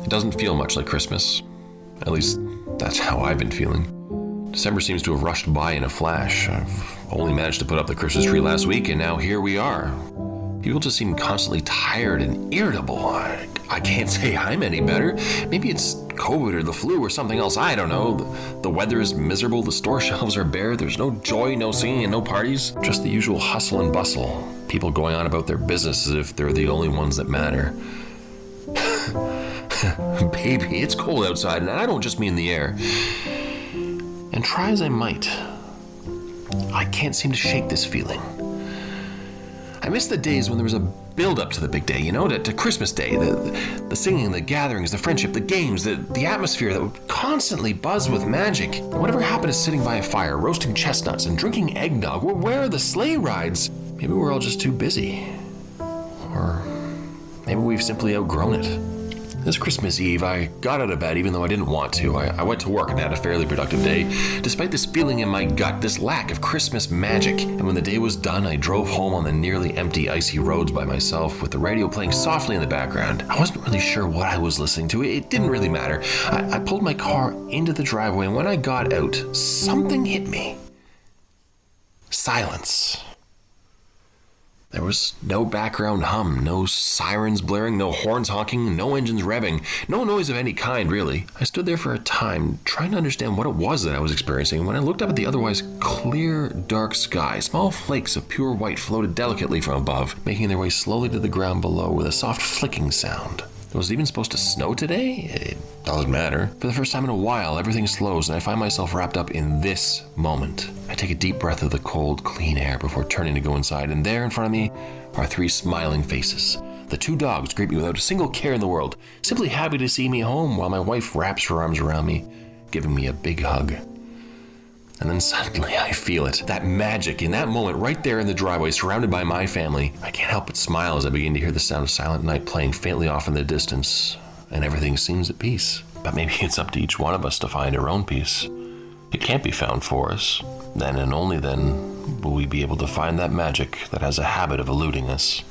It doesn't feel much like Christmas. At least, that's how I've been feeling. December seems to have rushed by in a flash. I've only managed to put up the Christmas tree last week, and now here we are. People just seem constantly tired and irritable. I can't say I'm any better. Maybe it's COVID or the flu or something else. I don't know. The weather is miserable. The store shelves are bare. There's no joy, no singing, and no parties. Just the usual hustle and bustle. People going on about their business as if they're the only ones that matter. Baby, it's cold outside, and I don't just mean the air. And try as I might, I can't seem to shake this feeling. I miss the days when there was a build-up to the big day, to Christmas Day, the singing, the gatherings, the friendship, the games, the atmosphere that would constantly buzz with magic. Whatever happened to sitting by a fire, roasting chestnuts, and drinking eggnog? Where are the sleigh rides? Maybe we're all just too busy. Or maybe we've simply outgrown it. This Christmas Eve, I got out of bed even though I didn't want to. I went to work and had a fairly productive day, despite this feeling in my gut, this lack of Christmas magic. And when the day was done, I drove home on the nearly empty, icy roads by myself with the radio playing softly in the background. I wasn't really sure what I was listening to. It didn't really matter. I pulled my car into the driveway, and when I got out, something hit me. Silence. There was no background hum, no sirens blaring, no horns honking, no engines revving, no noise of any kind, really. I stood there for a time, trying to understand what it was that I was experiencing. When I looked up at the otherwise clear, dark sky, small flakes of pure white floated delicately from above, making their way slowly to the ground below with a soft flicking sound. Was it even supposed to snow today? It doesn't matter. For the first time in a while, everything slows, and I find myself wrapped up in this moment. I take a deep breath of the cold, clean air before turning to go inside, and there in front of me are 3 smiling faces. The 2 dogs greet me without a single care in the world, simply happy to see me home, while my wife wraps her arms around me, giving me a big hug. And then suddenly I feel it. That magic in that moment right there in the driveway surrounded by my family. I can't help but smile as I begin to hear the sound of Silent Night playing faintly off in the distance, and everything seems at peace. But maybe it's up to each one of us to find our own peace. It can't be found for us. Then and only then will we be able to find that magic that has a habit of eluding us.